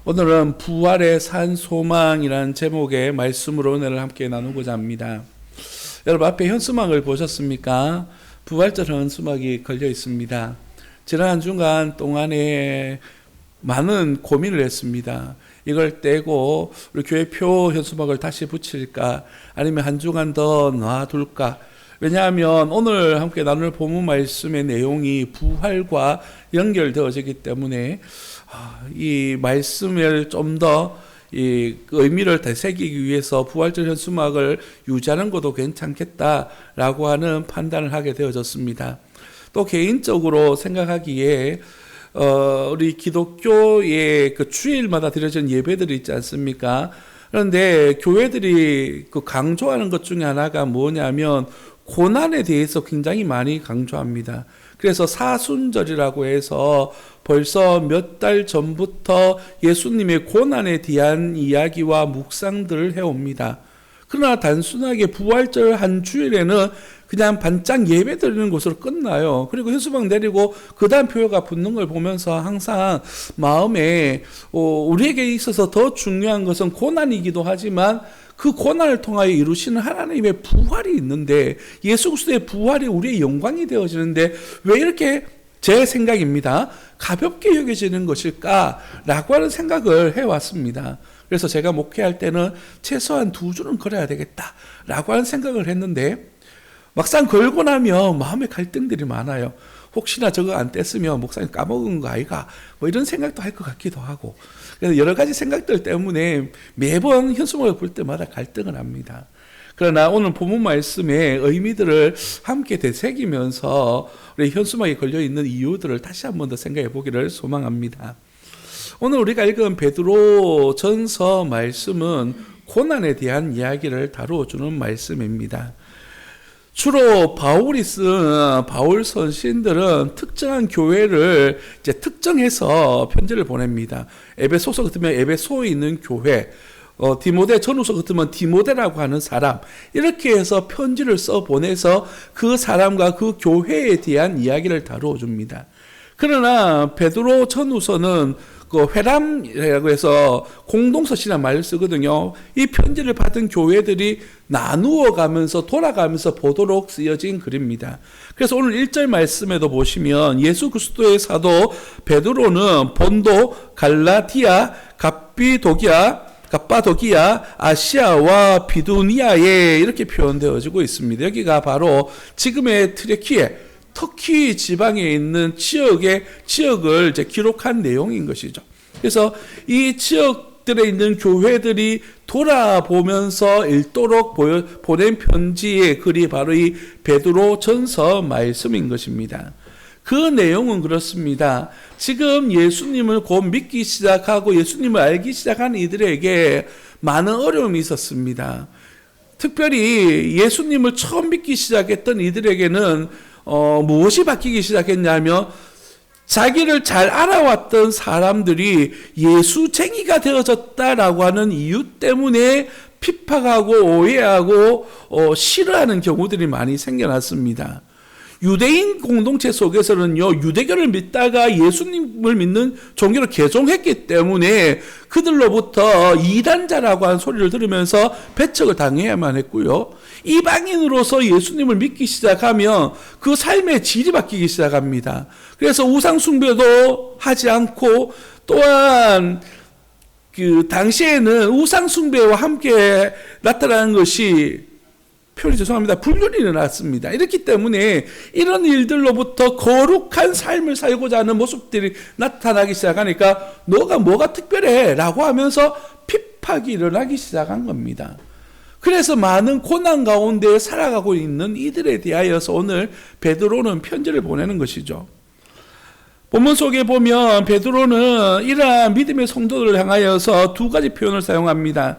오늘은 부활의 산 소망이라는 제목의 말씀으로 오늘 함께 나누고자 합니다. 여러분 앞에 현수막을 보셨습니까? 부활절 현수막이 걸려 있습니다. 지난 한 주간 동안에 많은 고민을 했습니다. 이걸 떼고 우리 교회표 현수막을 다시 붙일까 아니면 한 주간 더 놔둘까. 왜냐하면 오늘 함께 나눌 본문 말씀의 내용이 부활과 연결되어지기 때문에 이 말씀을 좀 더 의미를 되새기기 위해서 부활절 현수막을 유지하는 것도 괜찮겠다라고 하는 판단을 하게 되어졌습니다. 또 개인적으로 생각하기에 우리 기독교의 그 주일마다 드려지는 예배들이 있지 않습니까? 그런데 교회들이 그 강조하는 것 중에 하나가 뭐냐면 고난에 대해서 굉장히 많이 강조합니다. 그래서 사순절이라고 해서 벌써 몇 달 전부터 예수님의 고난에 대한 이야기와 묵상들을 해옵니다. 그러나 단순하게 부활절 한 주일에는 그냥 반짝 예배 드리는 것으로 끝나요. 그리고 현수막 내리고 그 다음 표가 붙는 걸 보면서 항상 마음에 우리에게 있어서 더 중요한 것은 고난이기도 하지만 그 고난을 통하여 이루시는 하나님의 부활이 있는데 예수 그리스도의 부활이 우리의 영광이 되어지는데 왜 이렇게 제 생각입니다. 가볍게 여겨지는 것일까라고 하는 생각을 해왔습니다. 그래서 제가 목회할 때는 최소한 2주는 걸어야 되겠다라고 하는 생각을 했는데 막상 걸고 나면 마음의 갈등들이 많아요. 혹시나 저거 안 뗐으면 목사님 까먹은 거 아이가? 뭐 이런 생각도 할 것 같기도 하고. 그래서 여러 가지 생각들 때문에 매번 현수막을 볼 때마다 갈등을 합니다. 그러나 오늘 본문 말씀의 의미들을 함께 되새기면서 우리 현수막에 걸려있는 이유들을 다시 한 번 더 생각해 보기를 소망합니다. 오늘 우리가 읽은 베드로 전서 말씀은 고난에 대한 이야기를 다루어주는 말씀입니다. 주로 바울이 쓴 바울 선신들은 특정한 교회를 이제 특정해서 편지를 보냅니다. 에베소서 같으면 에베소에 있는 교회, 디모데 전후서 같으면 디모데라고 하는 사람, 이렇게 해서 편지를 써 보내서 그 사람과 그 교회에 대한 이야기를 다루어 줍니다. 그러나 베드로 전후서는 그 회람이라고 해서 공동서신이라는 말을 쓰거든요. 이 편지를 받은 교회들이 나누어 가면서 돌아가면서 보도록 쓰여진 글입니다. 그래서 오늘 1절 말씀에도 보시면 예수 그리스도의 사도 베드로는 본도, 갈라디아, 갑바도기아, 아시아와 비두니아에 이렇게 표현되어지고 있습니다. 여기가 바로 지금의 트레키에 터키 지방에 있는 지역을 이제 기록한 내용인 것이죠. 그래서 이 지역들에 있는 교회들이 돌아보면서 읽도록 보낸 편지의 글이 바로 이 베드로 전서 말씀인 것입니다. 그 내용은 그렇습니다. 지금 예수님을 곧 믿기 시작하고 예수님을 알기 시작한 이들에게 많은 어려움이 있었습니다. 특별히 예수님을 처음 믿기 시작했던 이들에게는 무엇이 바뀌기 시작했냐면 자기를 잘 알아왔던 사람들이 예수쟁이가 되어졌다라고 하는 이유 때문에 핍박하고 오해하고 싫어하는 경우들이 많이 생겨났습니다. 유대인 공동체 속에서는요, 유대교를 믿다가 예수님을 믿는 종교를 개종했기 때문에 그들로부터 이단자라고 하는 소리를 들으면서 배척을 당해야만 했고요. 이방인으로서 예수님을 믿기 시작하면 그 삶의 질이 바뀌기 시작합니다. 그래서 우상숭배도 하지 않고 또한 그 당시에는 우상숭배와 함께 나타나는 것이 표현이 죄송합니다. 불륜이 일어났습니다. 이렇기 때문에 이런 일들로부터 거룩한 삶을 살고자 하는 모습들이 나타나기 시작하니까 너가 뭐가 특별해? 라고 하면서 핍박이 일어나기 시작한 겁니다. 그래서 많은 고난 가운데 살아가고 있는 이들에 대하여서 오늘 베드로는 편지를 보내는 것이죠. 본문 속에 보면 베드로는 이러한 믿음의 성도들을 향하여서 두 가지 표현을 사용합니다.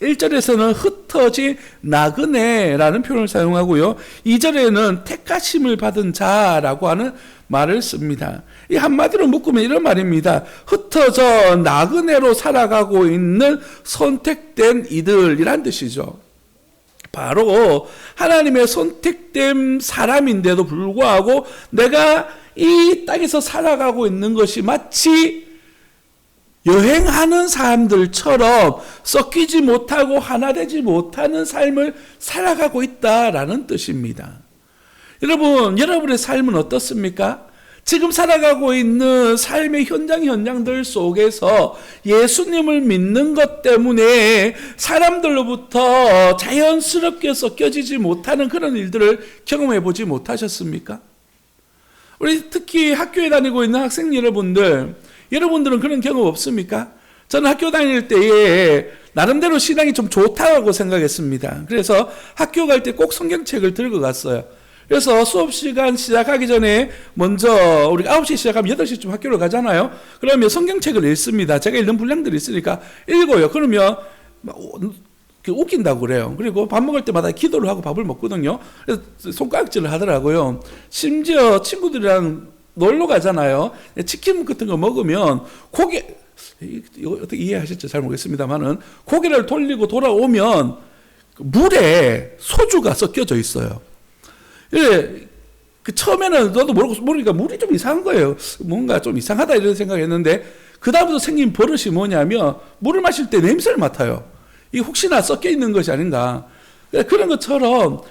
1절에서는 흩어진 나그네라는 표현을 사용하고요. 2절에는 택하심을 받은 자라고 하는 말을 씁니다. 이 한마디로 묶으면 이런 말입니다. 흩어져 나그네로 살아가고 있는 선택된 이들이란 뜻이죠. 바로 하나님의 선택된 사람인데도 불구하고 내가 이 땅에서 살아가고 있는 것이 마치 여행하는 사람들처럼 섞이지 못하고 하나 되지 못하는 삶을 살아가고 있다라는 뜻입니다. 여러분, 여러분의 삶은 어떻습니까? 지금 살아가고 있는 삶의 현장들 속에서 예수님을 믿는 것 때문에 사람들로부터 자연스럽게 섞여지지 못하는 그런 일들을 경험해 보지 못하셨습니까? 우리 특히 학교에 다니고 있는 학생 여러분들은 그런 경험 없습니까? 저는 학교 다닐 때에 나름대로 신앙이 좀 좋다고 생각했습니다. 그래서 학교 갈 때 꼭 성경책을 들고 갔어요. 그래서 수업 시간 시작하기 전에 먼저 우리가 9시 시작하면 8시쯤 학교를 가잖아요. 그러면 성경책을 읽습니다. 제가 읽는 분량들이 있으니까 읽어요. 그러면 웃긴다고 그래요. 그리고 밥 먹을 때마다 기도를 하고 밥을 먹거든요. 그래서 손가락질을 하더라고요. 심지어 친구들이랑 놀러 가잖아요. 치킨 같은 거 먹으면 이거 어떻게 이해하실지 잘 모르겠습니다만은 고개를 돌리고 돌아오면 물에 소주가 섞여져 있어요. 예, 처음에는 저도 모르니까 물이 좀 이상한 거예요. 뭔가 좀 이상하다 이런 생각했는데 그 다음부터 생긴 버릇이 뭐냐면 물을 마실 때 냄새를 맡아요. 이게 혹시나 섞여 있는 것이 아닌가. 그런 것처럼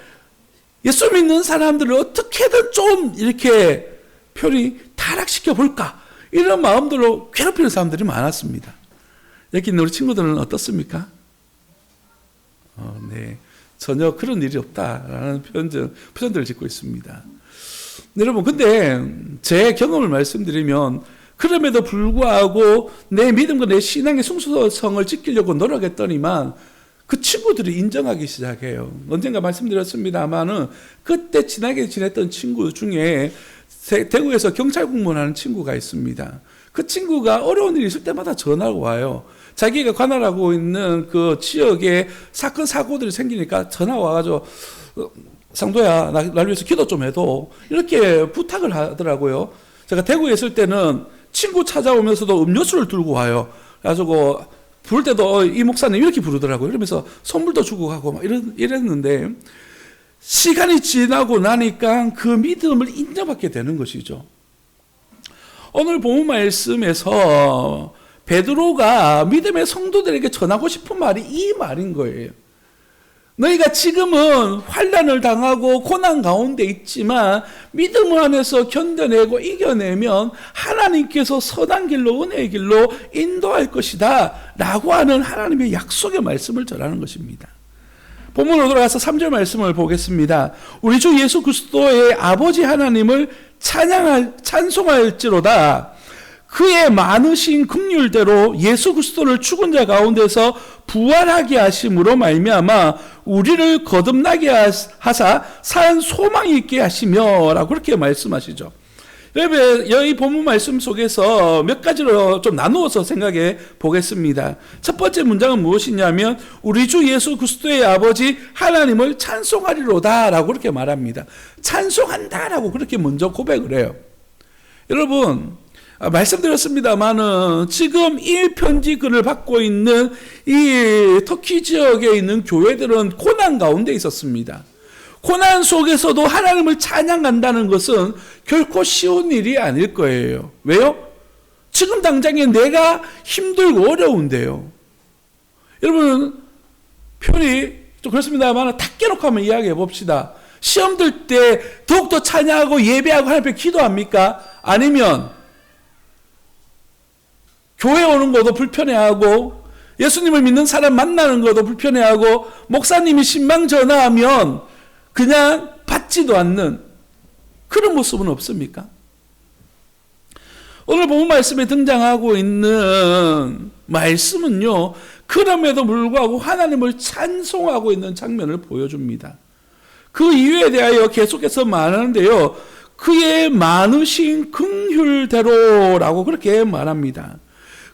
예수 믿는 사람들을 어떻게든 좀 이렇게 표현이 타락시켜 볼까 이런 마음들로 괴롭히는 사람들이 많았습니다. 여기 있는 우리 친구들은 어떻습니까? 네. 전혀 그런 일이 없다라는 표현들을 짓고 있습니다. 여러분, 근데 제 경험을 말씀드리면 그럼에도 불구하고 내 믿음과 내 신앙의 순수성을 지키려고 노력했더니만 그 친구들이 인정하기 시작해요. 언젠가 말씀드렸습니다만은 그때 친하게 지냈던 친구 중에 대구에서 경찰 공무원하는 친구가 있습니다. 그 친구가 어려운 일이 있을 때마다 전화가 와요. 자기가 관할하고 있는 그 지역에 사건, 사고들이 생기니까 전화 와가지고, 상도야, 날 위해서 기도 좀 해도. 이렇게 부탁을 하더라고요. 제가 대구에 있을 때는 친구 찾아오면서도 음료수를 들고 와요. 그래가지고, 부를 때도 이 목사님 이렇게 부르더라고요. 이러면서 선물도 주고 가고 막 이랬는데, 시간이 지나고 나니까 그 믿음을 인정받게 되는 것이죠. 오늘 본문 말씀에서 베드로가 믿음의 성도들에게 전하고 싶은 말이 이 말인 거예요. 너희가 지금은 환난을 당하고 고난 가운데 있지만 믿음 안에서 견뎌내고 이겨내면 하나님께서 선한 길로 은혜의 길로 인도할 것이다 라고 하는 하나님의 약속의 말씀을 전하는 것입니다. 본문으로 돌아가서 3절 말씀을 보겠습니다. 우리 주 예수 그리스도의 아버지 하나님을 찬송할지로다. 그의 많으신 긍휼대로 예수 그리스도를 죽은 자 가운데서 부활하게 하심으로 말미암아 우리를 거듭나게 하사 산 소망이 있게 하시며 라고 그렇게 말씀하시죠. 여러분, 이 본문 말씀 속에서 몇 가지로 좀 나누어서 생각해 보겠습니다. 첫 번째 문장은 무엇이냐면 우리 주 예수 그리스도의 아버지 하나님을 찬송하리로다 라고 그렇게 말합니다. 찬송한다라고 그렇게 먼저 고백을 해요. 여러분, 말씀드렸습니다만은 지금 이 편지 글을 받고 있는 이 터키 지역에 있는 교회들은 고난 가운데 있었습니다. 고난 속에서도 하나님을 찬양한다는 것은 결코 쉬운 일이 아닐 거예요. 왜요? 지금 당장에 내가 힘들고 어려운데요. 여러분, 표현이 좀 그렇습니다만 탁 깨놓고 한번 이야기해 봅시다. 시험 들 때 더욱더 찬양하고 예배하고 하나님 앞에 기도합니까? 아니면 교회 오는 것도 불편해하고 예수님을 믿는 사람 만나는 것도 불편해하고 목사님이 신방 전화하면 그냥 받지도 않는 그런 모습은 없습니까? 오늘 본문 말씀에 등장하고 있는 말씀은요, 그럼에도 불구하고 하나님을 찬송하고 있는 장면을 보여줍니다. 그 이유에 대하여 계속해서 말하는데요, 그의 많으신 긍휼대로라고 그렇게 말합니다.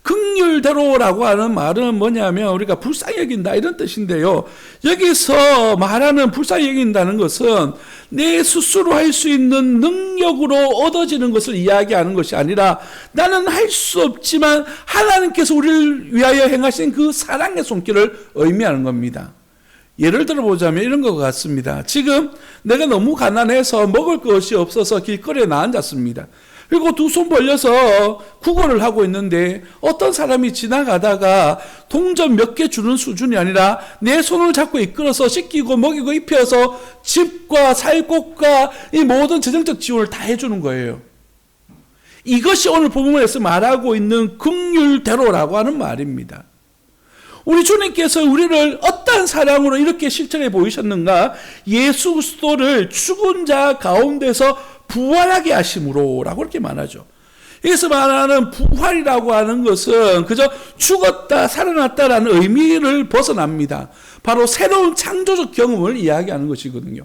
긍휼대로라고 하는 말은 뭐냐면 우리가 불쌍히 여긴다 이런 뜻인데요. 여기서 말하는 불쌍히 여긴다는 것은 내 스스로 할 수 있는 능력으로 얻어지는 것을 이야기하는 것이 아니라 나는 할 수 없지만 하나님께서 우리를 위하여 행하신 그 사랑의 손길을 의미하는 겁니다. 예를 들어보자면 이런 것 같습니다. 지금 내가 너무 가난해서 먹을 것이 없어서 길거리에 나앉았습니다. 그리고 두 손 벌려서 구걸을 하고 있는데 어떤 사람이 지나가다가 동전 몇 개 주는 수준이 아니라 내 손을 잡고 이끌어서 씻기고 먹이고 입혀서 집과 살곳과 이 모든 재정적 지원을 다 해주는 거예요. 이것이 오늘 본문에서 말하고 있는 긍휼대로라고 하는 말입니다. 우리 주님께서 우리를 어떠한 사랑으로 이렇게 실천해 보이셨는가? 예수 그리스도를 죽은 자 가운데서 부활하게 하심으로 라고 이렇게 말하죠. 여기서 말하는 부활이라고 하는 것은 그저 죽었다 살아났다라는 의미를 벗어납니다. 바로 새로운 창조적 경험을 이야기하는 것이거든요.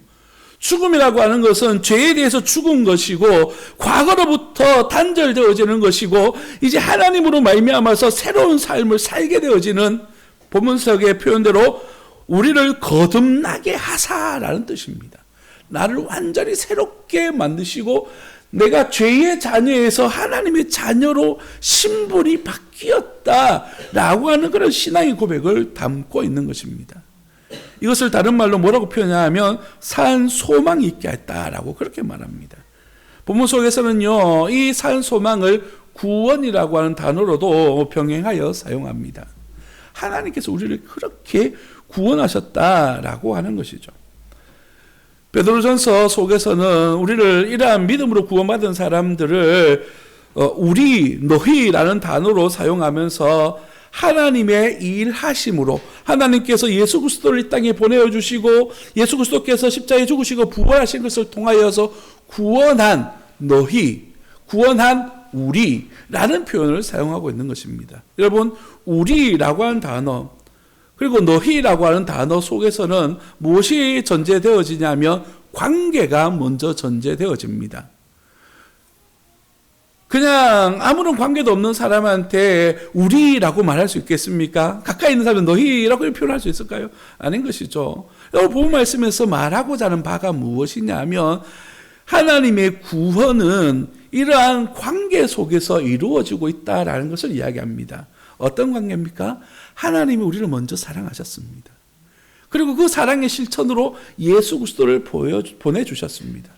죽음이라고 하는 것은 죄에 대해서 죽은 것이고 과거로부터 단절되어지는 것이고 이제 하나님으로 말미암아서 새로운 삶을 살게 되어지는 본문석의 표현대로 우리를 거듭나게 하사라는 뜻입니다. 나를 완전히 새롭게 만드시고 내가 죄의 자녀에서 하나님의 자녀로 신분이 바뀌었다라고 하는 그런 신앙의 고백을 담고 있는 것입니다. 이것을 다른 말로 뭐라고 표현하면 산 소망이 있게 했다라고 그렇게 말합니다. 본문 속에서는요, 이 산 소망을 구원이라고 하는 단어로도 병행하여 사용합니다. 하나님께서 우리를 그렇게 구원하셨다라고 하는 것이죠. 베드로전서 속에서는 우리를 이러한 믿음으로 구원받은 사람들을 우리, 너희라는 단어로 사용하면서 하나님의 일하심으로 하나님께서 예수 그리스도를 이 땅에 보내주시고 예수 그리스도께서 십자가에 죽으시고 부활하신 것을 통하여서 구원한 너희, 구원한 우리라는 표현을 사용하고 있는 것입니다. 여러분, 우리라고 하는 단어 그리고 너희라고 하는 단어 속에서는 무엇이 전제되어지냐면 관계가 먼저 전제되어집니다. 그냥 아무런 관계도 없는 사람한테 우리라고 말할 수 있겠습니까? 가까이 있는 사람은 너희라고 표현할 수 있을까요? 아닌 것이죠. 오늘 본 말씀에서 말하고자 하는 바가 무엇이냐면 하나님의 구원은 이러한 관계 속에서 이루어지고 있다라는 것을 이야기합니다. 어떤 관계입니까? 하나님이 우리를 먼저 사랑하셨습니다. 그리고 그 사랑의 실천으로 예수 그리스도를 보내주셨습니다.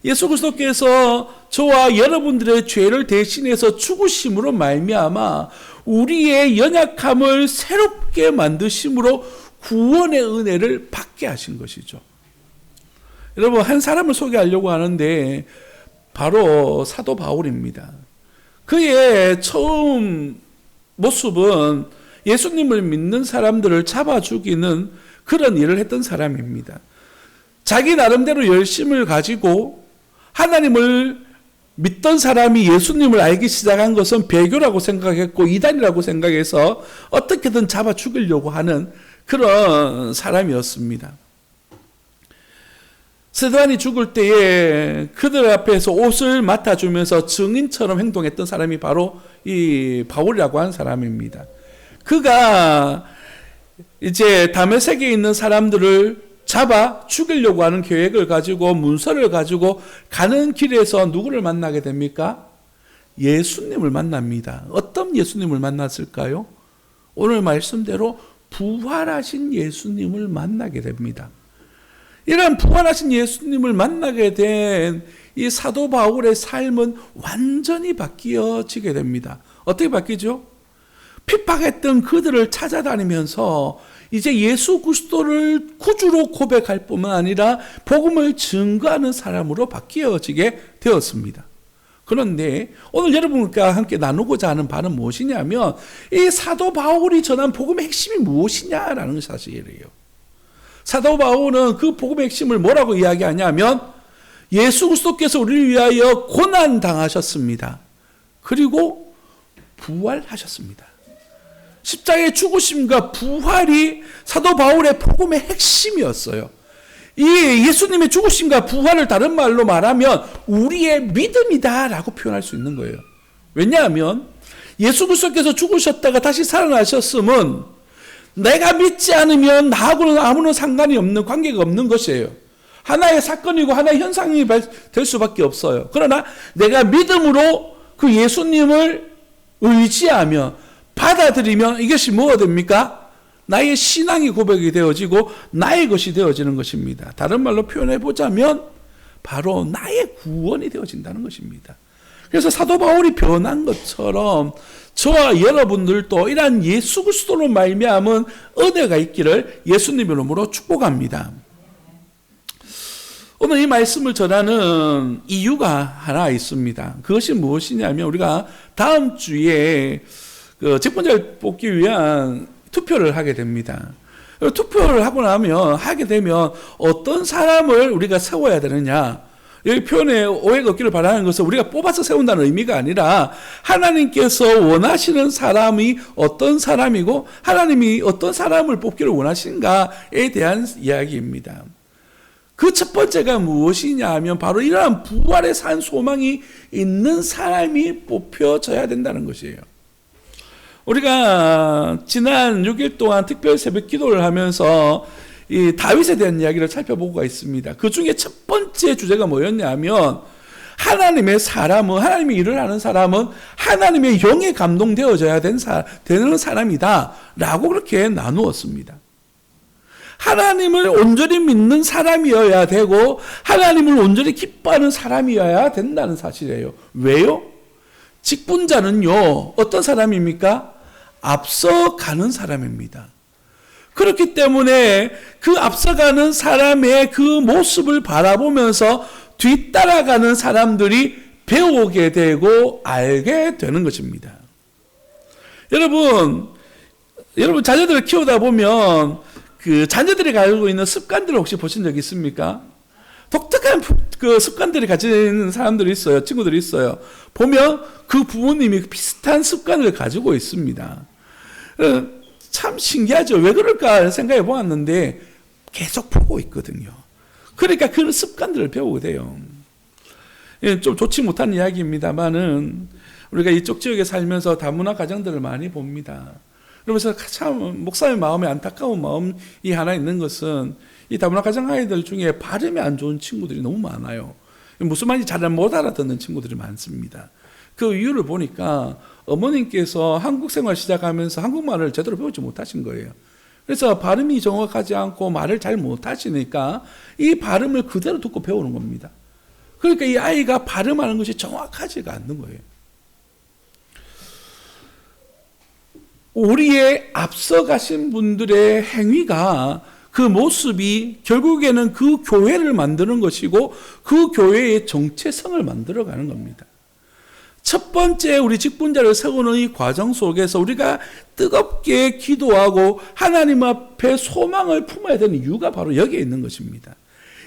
예수 그리스도께서 저와 여러분들의 죄를 대신해서 죽으심으로 말미암아 우리의 연약함을 새롭게 만드심으로 구원의 은혜를 받게 하신 것이죠. 여러분, 한 사람을 소개하려고 하는데 바로 사도 바울입니다. 그의 처음 모습은 예수님을 믿는 사람들을 잡아 죽이는 그런 일을 했던 사람입니다. 자기 나름대로 열심을 가지고 하나님을 믿던 사람이 예수님을 알기 시작한 것은 배교라고 생각했고 이단이라고 생각해서 어떻게든 잡아 죽이려고 하는 그런 사람이었습니다. 스데반이 죽을 때에 그들 앞에서 옷을 맡아주면서 증인처럼 행동했던 사람이 바로 이 바울이라고 하는 사람입니다. 그가 이제 다메섹에 있는 사람들을 잡아 죽이려고 하는 계획을 가지고 문서를 가지고 가는 길에서 누구를 만나게 됩니까? 예수님을 만납니다. 어떤 예수님을 만났을까요? 오늘 말씀대로 부활하신 예수님을 만나게 됩니다. 이런 부활하신 예수님을 만나게 된 이 사도 바울의 삶은 완전히 바뀌어지게 됩니다. 어떻게 바뀌죠? 핍박했던 그들을 찾아다니면서 이제 예수 그리스도를 구주로 고백할 뿐만 아니라 복음을 증거하는 사람으로 바뀌어지게 되었습니다. 그런데 오늘 여러분과 함께 나누고자 하는 바는 무엇이냐면 이 사도 바울이 전한 복음의 핵심이 무엇이냐라는 사실이에요. 사도 바울은 그 복음의 핵심을 뭐라고 이야기하냐면 예수 그리스도께서 우리를 위하여 고난당하셨습니다. 그리고 부활하셨습니다. 십자가의 죽으심과 부활이 사도 바울의 복음의 핵심이었어요. 이 예수님의 죽으심과 부활을 다른 말로 말하면 우리의 믿음이다라고 표현할 수 있는 거예요. 왜냐하면 예수 그리스도께서 죽으셨다가 다시 살아나셨음은 내가 믿지 않으면 나하고는 아무런 상관이 없는 관계가 없는 것이에요. 하나의 사건이고 하나의 현상이 될 수밖에 없어요. 그러나 내가 믿음으로 그 예수님을 의지하며 받아들이면 이것이 뭐가 됩니까? 나의 신앙이 고백이 되어지고 나의 것이 되어지는 것입니다. 다른 말로 표현해 보자면 바로 나의 구원이 되어진다는 것입니다. 그래서 사도 바울이 변한 것처럼 저와 여러분들도 이러한 예수 그리스도로 말미암은 은혜가 있기를 예수님 이름으로 축복합니다. 오늘 이 말씀을 전하는 이유가 하나 있습니다. 그것이 무엇이냐면 우리가 다음 주에 직분자를 뽑기 위한 투표를 하게 됩니다. 투표를 하게 되면 어떤 사람을 우리가 세워야 되느냐. 여기 표현에 오해가 없기를 바라는 것은 우리가 뽑아서 세운다는 의미가 아니라 하나님께서 원하시는 사람이 어떤 사람이고 하나님이 어떤 사람을 뽑기를 원하신가에 대한 이야기입니다. 그 첫 번째가 무엇이냐 하면 바로 이러한 부활의 산 소망이 있는 사람이 뽑혀져야 된다는 것이에요. 우리가 지난 6일 동안 특별 새벽 기도를 하면서 이 다윗에 대한 이야기를 살펴보고 있습니다. 그 중에 첫 번째 주제가 뭐였냐면 하나님의 사람은, 하나님의 일을 하는 사람은 하나님의 영에 감동되어져야 되는 사람이다 라고 그렇게 나누었습니다. 하나님을 온전히 믿는 사람이어야 되고 하나님을 온전히 기뻐하는 사람이어야 된다는 사실이에요. 왜요? 직분자는요 어떤 사람입니까? 앞서가는 사람입니다. 그렇기 때문에 그 앞서가는 사람의 그 모습을 바라보면서 뒤따라가는 사람들이 배우게 되고 알게 되는 것입니다. 여러분 자녀들을 키우다 보면 그 자녀들이 가지고 있는 습관들을 혹시 보신 적 있습니까? 독특한 그 습관들을 가진 사람들이 있어요. 친구들이 있어요. 보면 그 부모님이 비슷한 습관을 가지고 있습니다. 참 신기하죠. 왜 그럴까 생각해 보았는데 계속 보고 있거든요. 그러니까 그 습관들을 배우게 돼요. 좀 좋지 못한 이야기입니다만은 우리가 이쪽 지역에 살면서 다문화 가정들을 많이 봅니다. 그러면서 참 목사의 마음에 안타까운 마음이 하나 있는 것은 이 다문화 가정 아이들 중에 발음이 안 좋은 친구들이 너무 많아요. 무슨 말인지 잘 못 알아듣는 친구들이 많습니다. 그 이유를 보니까 어머님께서 한국 생활 시작하면서 한국말을 제대로 배우지 못하신 거예요. 그래서 발음이 정확하지 않고 말을 잘 못하시니까 이 발음을 그대로 듣고 배우는 겁니다. 그러니까 이 아이가 발음하는 것이 정확하지가 않는 거예요. 우리의 앞서가신 분들의 행위가 그 모습이 결국에는 그 교회를 만드는 것이고 그 교회의 정체성을 만들어가는 겁니다. 첫 번째 우리 직분자를 세우는 이 과정 속에서 우리가 뜨겁게 기도하고 하나님 앞에 소망을 품어야 되는 이유가 바로 여기에 있는 것입니다.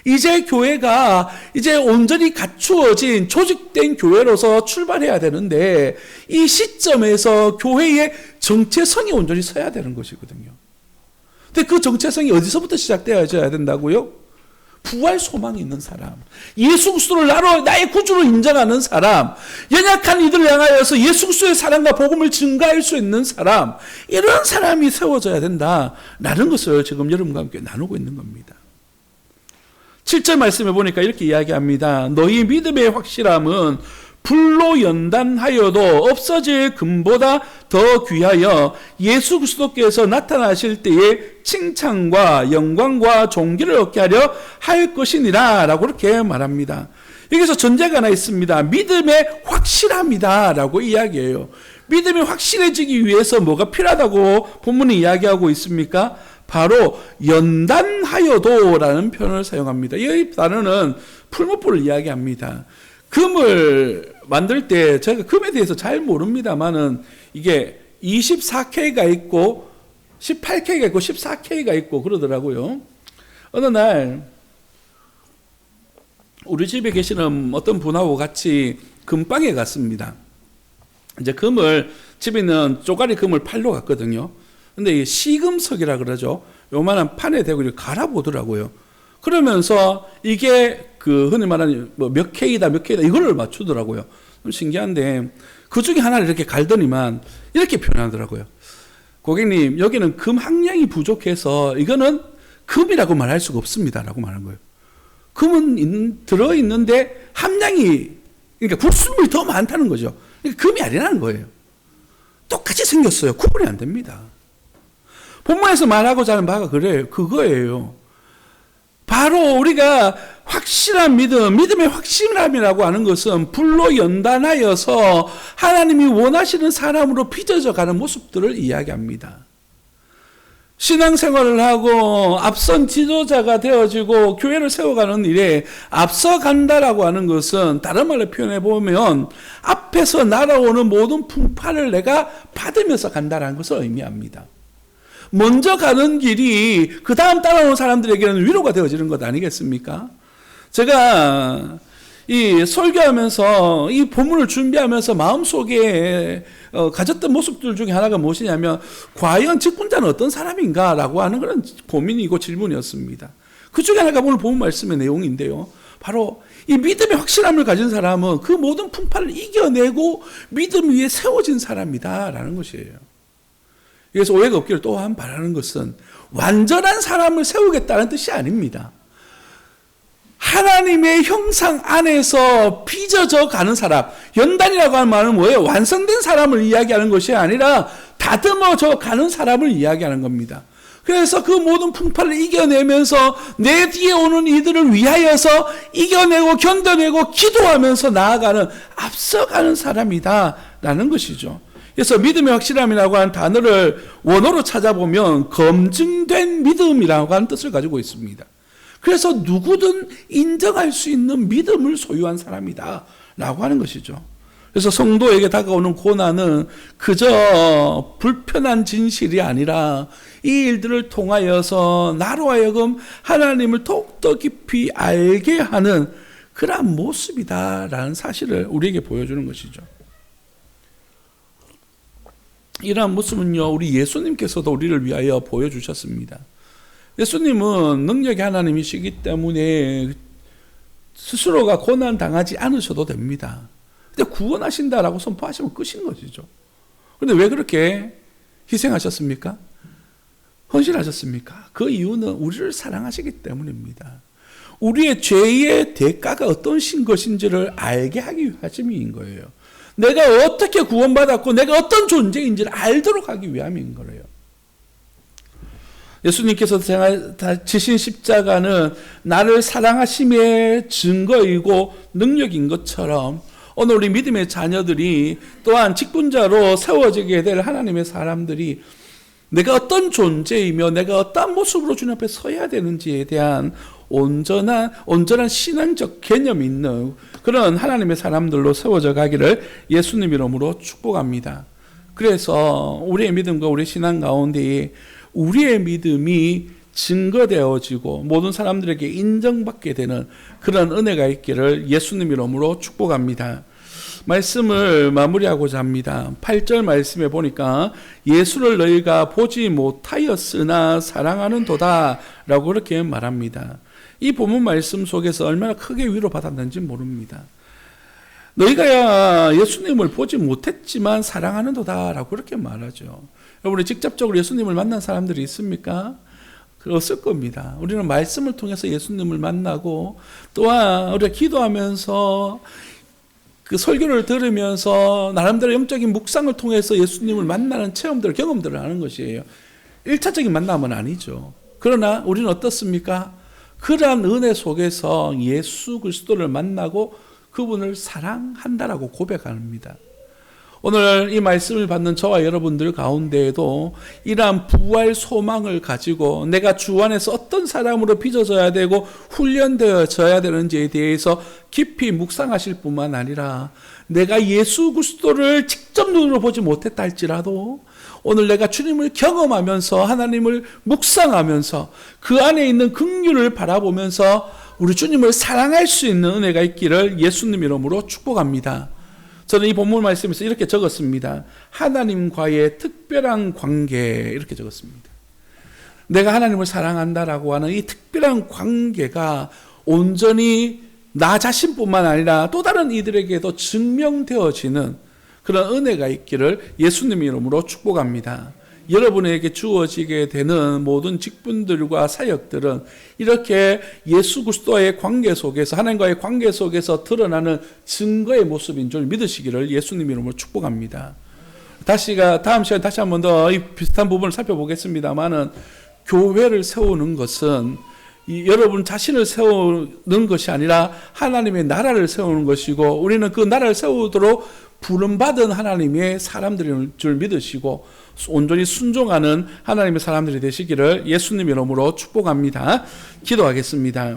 이제 교회가 이제 온전히 갖추어진 조직된 교회로서 출발해야 되는데 이 시점에서 교회의 정체성이 온전히 서야 되는 것이거든요. 근데 그 정체성이 어디서부터 시작되어야 된다고요? 부활 소망이 있는 사람, 예수 그리스도를 나의 구주로 인정하는 사람, 연약한 이들을 향하여서 예수 그리스도의 사랑과 복음을 증가할 수 있는 사람, 이런 사람이 세워져야 된다라는 것을 지금 여러분과 함께 나누고 있는 겁니다. 7절 말씀에 보니까 이렇게 이야기합니다. 너희 믿음의 확실함은 불로 연단하여도 없어질 금보다 더 귀하여 예수 그리스도께서 나타나실 때에 칭찬과 영광과 존귀를 얻게 하려 할 것이니라 라고 그렇게 말합니다. 여기서 전제가 하나 있습니다. 믿음의 확실함이다 라고 이야기해요. 믿음이 확실해지기 위해서 뭐가 필요하다고 본문이 이야기하고 있습니까? 바로 연단하여도 라는 표현을 사용합니다. 이 단어는 풀무불을 이야기합니다. 금을 만들 때 제가 금에 대해서 잘 모릅니다만은 이게 24K가 있고 18K가 있고 14K가 있고 그러더라고요. 어느 날 우리 집에 계시는 어떤 분하고 같이 금방에 갔습니다. 이제 금을 집에 있는 쪼가리 금을 팔러 갔거든요. 근데 이게 시금석이라 그러죠. 요만한 판에 대고 이렇게 갈아보더라고요. 그러면서 이게 그 흔히 말하는 뭐 몇 K다 이거를 맞추더라고요. 좀 신기한데 그 중에 하나를 이렇게 갈더니만 이렇게 표현하더라고요. 고객님, 여기는 금 함량이 부족해서 이거는 금이라고 말할 수가 없습니다라고 말한 거예요. 금은 들어있는데 함량이, 그러니까 불순물이 더 많다는 거죠. 그러니까 금이 아니라는 거예요. 똑같이 생겼어요. 구분이 안 됩니다. 본문에서 말하고자 하는 바가 그거예요. 바로 우리가 확실한 믿음, 믿음의 확실함이라고 하는 것은 불로 연단하여서 하나님이 원하시는 사람으로 빚어져 가는 모습들을 이야기합니다. 신앙생활을 하고 앞선 지도자가 되어지고 교회를 세워가는 일에 앞서간다라고 하는 것은 다른 말로 표현해 보면 앞에서 날아오는 모든 풍파를 내가 받으면서 간다라는 것을 의미합니다. 먼저 가는 길이 그 다음 따라오는 사람들에게는 위로가 되어지는 것 아니겠습니까? 제가 이 설교하면서 이 본문을 준비하면서 마음속에 가졌던 모습들 중에 하나가 무엇이냐면 과연 직분자는 어떤 사람인가라고 하는 그런 고민이고 질문이었습니다. 그 중에 하나가 오늘 본문 말씀의 내용인데요. 바로 이 믿음의 확실함을 가진 사람은 그 모든 풍파를 이겨내고 믿음 위에 세워진 사람이다라는 것이에요. 그래서 오해가 없기를 또한 바라는 것은 완전한 사람을 세우겠다는 뜻이 아닙니다. 하나님의 형상 안에서 빚어져 가는 사람, 연단이라고 하는 말은 뭐예요? 완성된 사람을 이야기하는 것이 아니라 다듬어져 가는 사람을 이야기하는 겁니다. 그래서 그 모든 풍파를 이겨내면서 내 뒤에 오는 이들을 위하여서 이겨내고 견뎌내고 기도하면서 나아가는 앞서가는 사람이다라는 것이죠. 그래서 믿음의 확실함이라고 하는 단어를 원어로 찾아보면 검증된 믿음이라고 하는 뜻을 가지고 있습니다. 그래서 누구든 인정할 수 있는 믿음을 소유한 사람이다 라고 하는 것이죠. 그래서 성도에게 다가오는 고난은 그저 불편한 진실이 아니라 이 일들을 통하여서 나로 하여금 하나님을 더욱더 깊이 알게 하는 그러한 모습이다라는 사실을 우리에게 보여주는 것이죠. 이러한 모습은요, 우리 예수님께서도 우리를 위하여 보여주셨습니다. 예수님은 능력이 하나님이시기 때문에 스스로가 고난 당하지 않으셔도 됩니다. 근데 구원하신다라고 선포하시면 끝인 것이죠. 그런데 왜 그렇게 희생하셨습니까? 헌신하셨습니까? 그 이유는 우리를 사랑하시기 때문입니다. 우리의 죄의 대가가 어떤 것인지를 알게 하기 위함인 거예요. 내가 어떻게 구원받았고 내가 어떤 존재인지를 알도록 하기 위함인 거예요. 예수님께서 지신 십자가는 나를 사랑하심의 증거이고 능력인 것처럼 오늘 우리 믿음의 자녀들이 또한 직분자로 세워지게 될 하나님의 사람들이 내가 어떤 존재이며 내가 어떤 모습으로 주님 앞에 서야 되는지에 대한 온전한 신앙적 개념이 있는 그런 하나님의 사람들로 세워져 가기를 예수님 이름으로 축복합니다. 그래서 우리의 믿음과 우리의 신앙 가운데에 우리의 믿음이 증거되어지고 모든 사람들에게 인정받게 되는 그런 은혜가 있기를 예수님 이름으로 축복합니다. 말씀을 마무리하고자 합니다. 8절 말씀에 보니까 예수를 너희가 보지 못하였으나 사랑하는 도다 라고 그렇게 말합니다. 이 본문 말씀 속에서 얼마나 크게 위로받았는지 모릅니다. 너희가 예수님을 보지 못했지만 사랑하는 도다 라고 그렇게 말하죠. 여러분이 직접적으로 예수님을 만난 사람들이 있습니까? 없을 겁니다. 우리는 말씀을 통해서 예수님을 만나고 또한 우리가 기도하면서 그 설교를 들으면서 나름대로 영적인 묵상을 통해서 예수님을 만나는 체험들, 경험들을 하는 것이에요. 1차적인 만남은 아니죠. 그러나 우리는 어떻습니까? 그러한 은혜 속에서 예수 그리스도를 만나고 그분을 사랑한다라고 고백합니다. 오늘 이 말씀을 받는 저와 여러분들 가운데에도 이러한 부활 소망을 가지고 내가 주 안에서 어떤 사람으로 빚어져야 되고 훈련되어져야 되는지에 대해서 깊이 묵상하실 뿐만 아니라 내가 예수 그리스도를 직접 눈으로 보지 못했다 할지라도 오늘 내가 주님을 경험하면서 하나님을 묵상하면서 그 안에 있는 긍휼을 바라보면서 우리 주님을 사랑할 수 있는 은혜가 있기를 예수님 이름으로 축복합니다. 저는 이 본문 말씀에서 이렇게 적었습니다. 하나님과의 특별한 관계 이렇게 적었습니다. 내가 하나님을 사랑한다라고 하는 이 특별한 관계가 온전히 나 자신뿐만 아니라 또 다른 이들에게도 증명되어지는 그런 은혜가 있기를 예수님 이름으로 축복합니다. 여러분에게 주어지게 되는 모든 직분들과 사역들은 이렇게 예수 그리스도와의 관계 속에서 하나님과의 관계 속에서 드러나는 증거의 모습인 줄 믿으시기를 예수님 이름으로 축복합니다. 다음 시간에 다시 한 번 더 이 비슷한 부분을 살펴보겠습니다만은 교회를 세우는 것은 여러분 자신을 세우는 것이 아니라 하나님의 나라를 세우는 것이고 우리는 그 나라를 세우도록 부름받은 하나님의 사람들인 줄 믿으시고 온전히 순종하는 하나님의 사람들이 되시기를 예수님 이름으로 축복합니다. 기도하겠습니다.